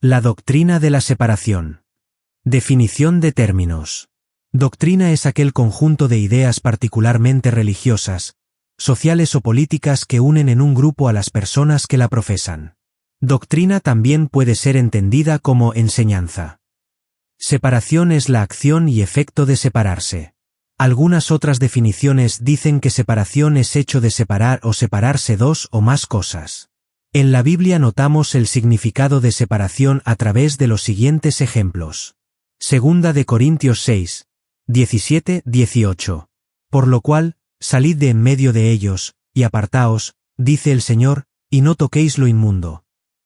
La doctrina de la separación. Definición de términos. Doctrina es aquel conjunto de ideas particularmente religiosas, sociales o políticas que unen en un grupo a las personas que la profesan. Doctrina también puede ser entendida como enseñanza. Separación es la acción y efecto de separarse. Algunas otras definiciones dicen que separación es hecho de separar o separarse dos o más cosas. En la Biblia notamos el significado de separación a través de los siguientes ejemplos. Segunda de Corintios 6, 17-18. Por lo cual, salid de en medio de ellos, y apartaos, dice el Señor, y no toquéis lo inmundo.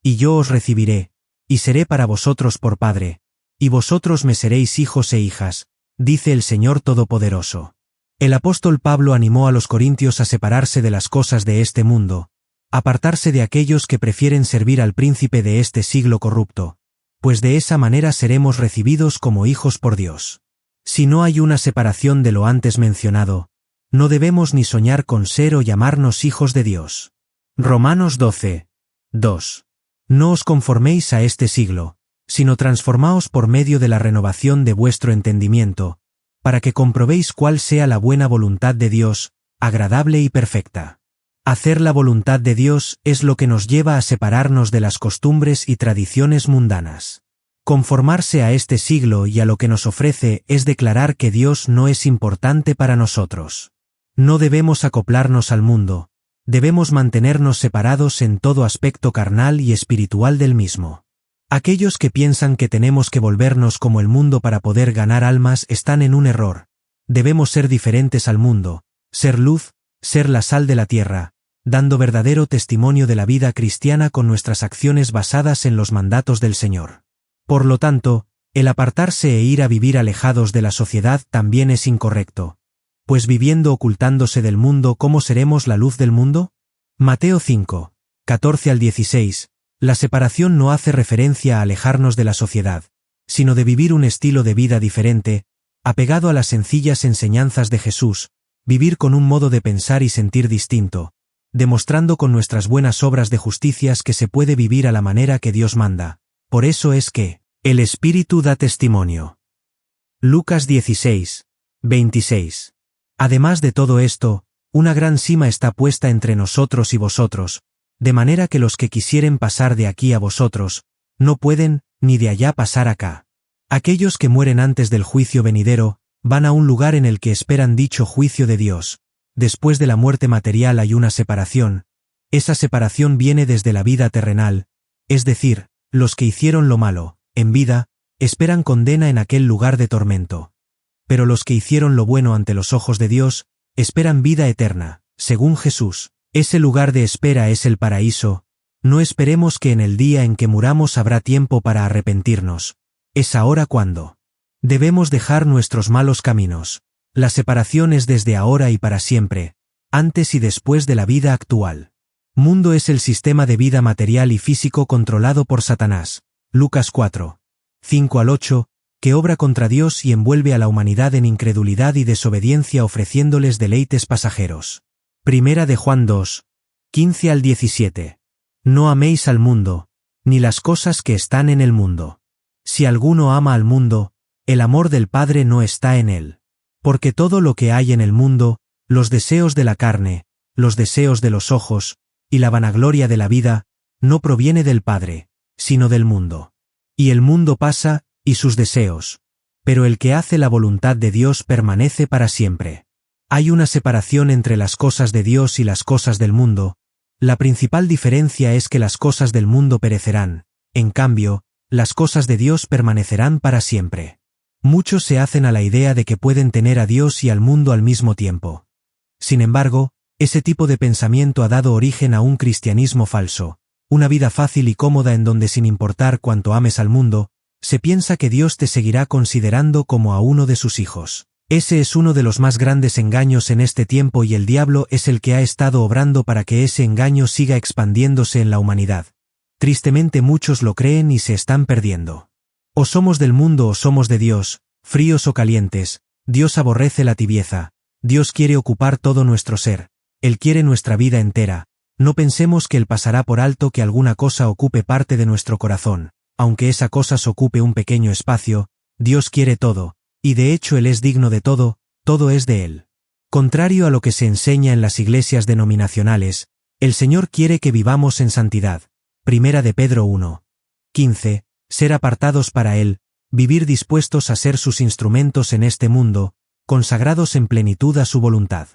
Y yo os recibiré, y seré para vosotros por Padre, y vosotros me seréis hijos e hijas, dice el Señor Todopoderoso. El apóstol Pablo animó a los corintios a separarse de las cosas de este mundo, apartarse de aquellos que prefieren servir al príncipe de este siglo corrupto, pues de esa manera seremos recibidos como hijos por Dios. Si no hay una separación de lo antes mencionado, no debemos ni soñar con ser o llamarnos hijos de Dios. Romanos 12, 2. No os conforméis a este siglo, sino transformaos por medio de la renovación de vuestro entendimiento, para que comprobéis cuál sea la buena voluntad de Dios, agradable y perfecta. Hacer la voluntad de Dios es lo que nos lleva a separarnos de las costumbres y tradiciones mundanas. Conformarse a este siglo y a lo que nos ofrece es declarar que Dios no es importante para nosotros. No debemos acoplarnos al mundo, debemos mantenernos separados en todo aspecto carnal y espiritual del mismo. Aquellos que piensan que tenemos que volvernos como el mundo para poder ganar almas están en un error. Debemos ser diferentes al mundo, ser luz, ser la sal de la tierra, dando verdadero testimonio de la vida cristiana con nuestras acciones basadas en los mandatos del Señor. Por lo tanto, el apartarse e ir a vivir alejados de la sociedad también es incorrecto, pues viviendo ocultándose del mundo, ¿cómo seremos la luz del mundo? Mateo 5, 14-16. La separación no hace referencia a alejarnos de la sociedad, sino de vivir un estilo de vida diferente, apegado a las sencillas enseñanzas de Jesús, vivir con un modo de pensar y sentir distinto, demostrando con nuestras buenas obras de justicias que se puede vivir a la manera que Dios manda. Por eso es que el Espíritu da testimonio. Lucas 16, 26. Además de todo esto, una gran sima está puesta entre nosotros y vosotros, de manera que los que quisieren pasar de aquí a vosotros, no pueden, ni de allá pasar acá. Aquellos que mueren antes del juicio venidero, van a un lugar en el que esperan dicho juicio de Dios. Después de la muerte material hay una separación. Esa separación viene desde la vida terrenal, es decir, los que hicieron lo malo, en vida, esperan condena en aquel lugar de tormento. Pero los que hicieron lo bueno ante los ojos de Dios, esperan vida eterna, según Jesús. Ese lugar de espera es el paraíso. No esperemos que en el día en que muramos habrá tiempo para arrepentirnos. Es ahora cuando debemos dejar nuestros malos caminos. La separación es desde ahora y para siempre, antes y después de la vida actual. Mundo es el sistema de vida material y físico controlado por Satanás. Lucas 4, 5-8, que obra contra Dios y envuelve a la humanidad en incredulidad y desobediencia ofreciéndoles deleites pasajeros. Primera de Juan 2, 15-17. No améis al mundo, ni las cosas que están en el mundo. Si alguno ama al mundo, el amor del Padre no está en él. Porque todo lo que hay en el mundo, los deseos de la carne, los deseos de los ojos, y la vanagloria de la vida, no proviene del Padre, sino del mundo. Y el mundo pasa, y sus deseos, pero el que hace la voluntad de Dios permanece para siempre. Hay una separación entre las cosas de Dios y las cosas del mundo. La principal diferencia es que las cosas del mundo perecerán, en cambio, las cosas de Dios permanecerán para siempre. Muchos se hacen a la idea de que pueden tener a Dios y al mundo al mismo tiempo. Sin embargo, ese tipo de pensamiento ha dado origen a un cristianismo falso, una vida fácil y cómoda en donde sin importar cuánto ames al mundo, se piensa que Dios te seguirá considerando como a uno de sus hijos. Ese es uno de los más grandes engaños en este tiempo y el diablo es el que ha estado obrando para que ese engaño siga expandiéndose en la humanidad. Tristemente muchos lo creen y se están perdiendo. O somos del mundo o somos de Dios, fríos o calientes, Dios aborrece la tibieza, Dios quiere ocupar todo nuestro ser, Él quiere nuestra vida entera, no pensemos que Él pasará por alto que alguna cosa ocupe parte de nuestro corazón, aunque esa cosa ocupe un pequeño espacio, Dios quiere todo, y de hecho Él es digno de todo, todo es de Él. Contrario a lo que se enseña en las iglesias denominacionales, el Señor quiere que vivamos en santidad. Primera de Pedro 1. 15. Ser apartados para Él, vivir dispuestos a ser sus instrumentos en este mundo, consagrados en plenitud a su voluntad.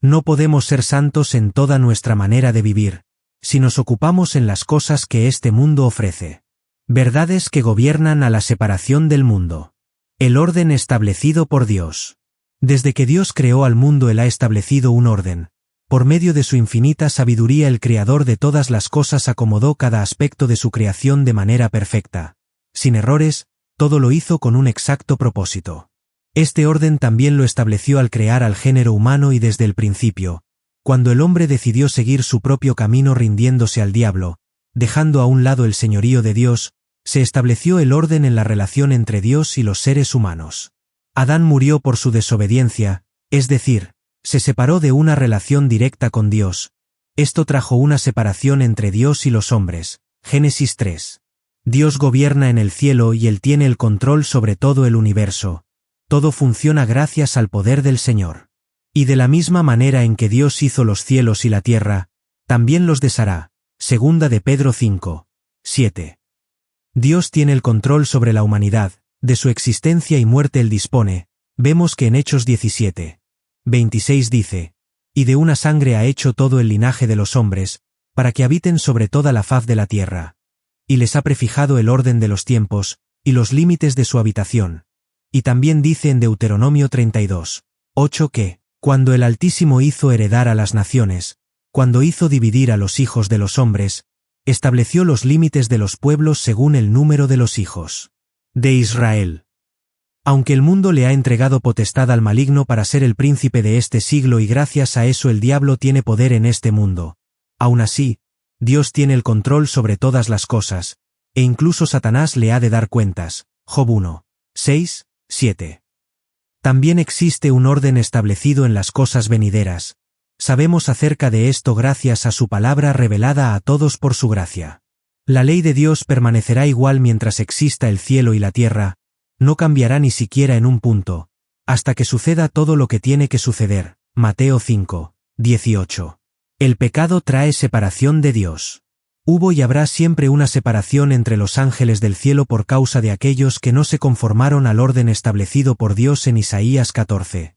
No podemos ser santos en toda nuestra manera de vivir, si nos ocupamos en las cosas que este mundo ofrece. Verdades que gobiernan a la separación del mundo. El orden establecido por Dios. Desde que Dios creó al mundo Él ha establecido un orden. Por medio de su infinita sabiduría el Creador de todas las cosas acomodó cada aspecto de su creación de manera perfecta. Sin errores, todo lo hizo con un exacto propósito. Este orden también lo estableció al crear al género humano y desde el principio, cuando el hombre decidió seguir su propio camino rindiéndose al diablo, dejando a un lado el señorío de Dios, se estableció el orden en la relación entre Dios y los seres humanos. Adán murió por su desobediencia, es decir, se separó de una relación directa con Dios. Esto trajo una separación entre Dios y los hombres. Génesis 3. Dios gobierna en el cielo y Él tiene el control sobre todo el universo. Todo funciona gracias al poder del Señor. Y de la misma manera en que Dios hizo los cielos y la tierra, también los deshará. Segunda de Pedro 5. 7. Dios tiene el control sobre la humanidad, de su existencia y muerte Él dispone. Vemos que en Hechos 17. 26 dice, y de una sangre ha hecho todo el linaje de los hombres, para que habiten sobre toda la faz de la tierra. Y les ha prefijado el orden de los tiempos, y los límites de su habitación. Y también dice en Deuteronomio 32. 8 que, cuando el Altísimo hizo heredar a las naciones, cuando hizo dividir a los hijos de los hombres, estableció los límites de los pueblos según el número de los hijos de Israel. Aunque el mundo le ha entregado potestad al maligno para ser el príncipe de este siglo y gracias a eso el diablo tiene poder en este mundo, aún así, Dios tiene el control sobre todas las cosas, e incluso Satanás le ha de dar cuentas. Job 1. 6, 7. También existe un orden establecido en las cosas venideras. Sabemos acerca de esto gracias a su palabra revelada a todos por su gracia. La ley de Dios permanecerá igual mientras exista el cielo y la tierra, no cambiará ni siquiera en un punto, hasta que suceda todo lo que tiene que suceder. Mateo 5, 18. El pecado trae separación de Dios. Hubo y habrá siempre una separación entre los ángeles del cielo por causa de aquellos que no se conformaron al orden establecido por Dios en Isaías 14.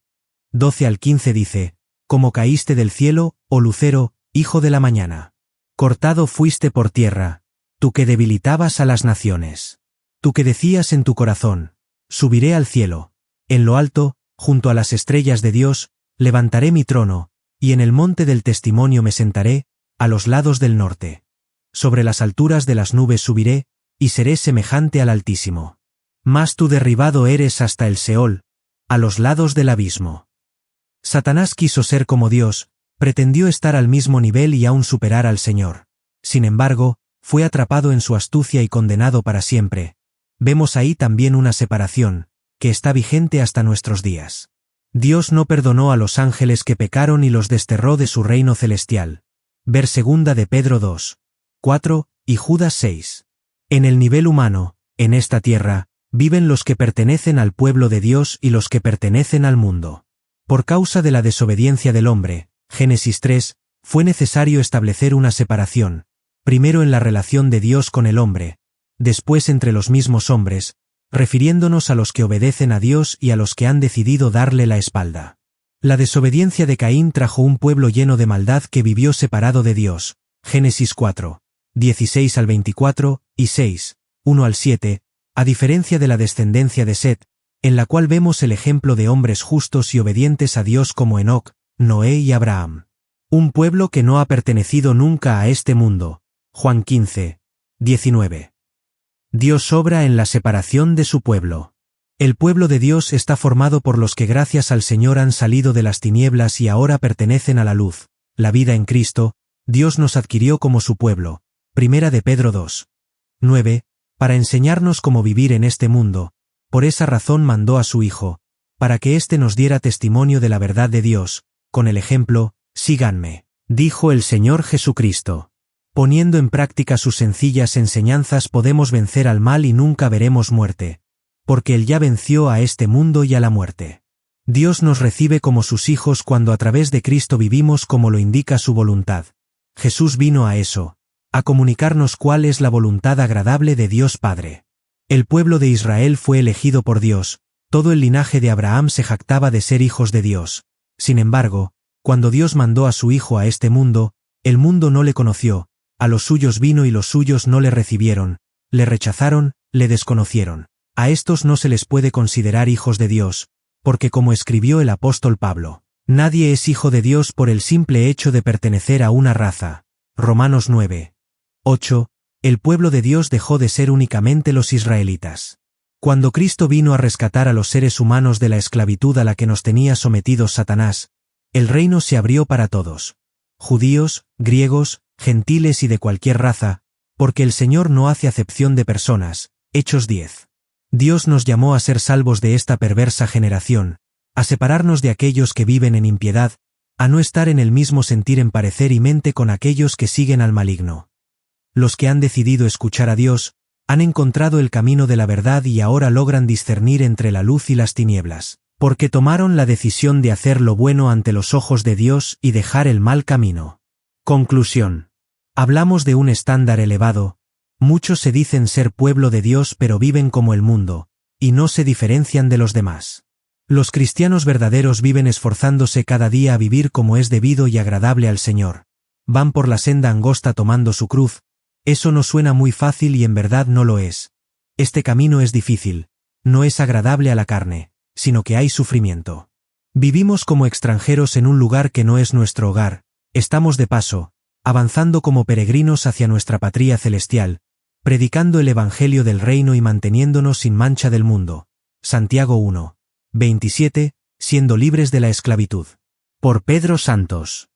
12 al 15 dice, como caíste del cielo, oh lucero, hijo de la mañana. Cortado fuiste por tierra, tú que debilitabas a las naciones. Tú que decías en tu corazón, subiré al cielo, en lo alto, junto a las estrellas de Dios, levantaré mi trono, y en el monte del testimonio me sentaré, a los lados del norte. Sobre las alturas de las nubes subiré, y seré semejante al Altísimo. Mas tú derribado eres hasta el Seol, a los lados del abismo. Satanás quiso ser como Dios, pretendió estar al mismo nivel y aún superar al Señor. Sin embargo, fue atrapado en su astucia y condenado para siempre. Vemos ahí también una separación, que está vigente hasta nuestros días. Dios no perdonó a los ángeles que pecaron y los desterró de su reino celestial. Ver segunda de Pedro 2, 4, y Judas 6. En el nivel humano, en esta tierra, viven los que pertenecen al pueblo de Dios y los que pertenecen al mundo. Por causa de la desobediencia del hombre, Génesis 3, fue necesario establecer una separación, primero en la relación de Dios con el hombre, después entre los mismos hombres, refiriéndonos a los que obedecen a Dios y a los que han decidido darle la espalda. La desobediencia de Caín trajo un pueblo lleno de maldad que vivió separado de Dios. Génesis 4, 16 al 24, y 6, 1 al 7, a diferencia de la descendencia de Set, en la cual vemos el ejemplo de hombres justos y obedientes a Dios como Enoc, Noé y Abraham. Un pueblo que no ha pertenecido nunca a este mundo. Juan 15, 19. Dios obra en la separación de su pueblo. El pueblo de Dios está formado por los que gracias al Señor han salido de las tinieblas y ahora pertenecen a la luz, la vida en Cristo. Dios nos adquirió como su pueblo. Primera de Pedro 2, 9, para enseñarnos cómo vivir en este mundo. Por esa razón mandó a su Hijo, para que éste nos diera testimonio de la verdad de Dios, con el ejemplo, síganme, dijo el Señor Jesucristo. Poniendo en práctica sus sencillas enseñanzas podemos vencer al mal y nunca veremos muerte, porque Él ya venció a este mundo y a la muerte. Dios nos recibe como sus hijos cuando a través de Cristo vivimos como lo indica su voluntad. Jesús vino a eso, a comunicarnos cuál es la voluntad agradable de Dios Padre. El pueblo de Israel fue elegido por Dios, todo el linaje de Abraham se jactaba de ser hijos de Dios. Sin embargo, cuando Dios mandó a su Hijo a este mundo, el mundo no le conoció, a los suyos vino y los suyos no le recibieron, le rechazaron, le desconocieron. A estos no se les puede considerar hijos de Dios, porque como escribió el apóstol Pablo, nadie es hijo de Dios por el simple hecho de pertenecer a una raza. Romanos 9. 8. El pueblo de Dios dejó de ser únicamente los israelitas. Cuando Cristo vino a rescatar a los seres humanos de la esclavitud a la que nos tenía sometidos Satanás, el reino se abrió para todos. Judíos, griegos, gentiles y de cualquier raza, porque el Señor no hace acepción de personas. Hechos 10. Dios nos llamó a ser salvos de esta perversa generación, a separarnos de aquellos que viven en impiedad, a no estar en el mismo sentir en parecer y mente con aquellos que siguen al maligno. Los que han decidido escuchar a Dios, han encontrado el camino de la verdad y ahora logran discernir entre la luz y las tinieblas, porque tomaron la decisión de hacer lo bueno ante los ojos de Dios y dejar el mal camino. Conclusión. Hablamos de un estándar elevado. Muchos se dicen ser pueblo de Dios pero viven como el mundo, y no se diferencian de los demás. Los cristianos verdaderos viven esforzándose cada día a vivir como es debido y agradable al Señor. Van por la senda angosta tomando su cruz. Eso no suena muy fácil y en verdad no lo es. Este camino es difícil, no es agradable a la carne, sino que hay sufrimiento. Vivimos como extranjeros en un lugar que no es nuestro hogar, estamos de paso, avanzando como peregrinos hacia nuestra patria celestial, predicando el Evangelio del reino y manteniéndonos sin mancha del mundo. Santiago 1. 27, siendo libres de la esclavitud. Por Pedro Santos.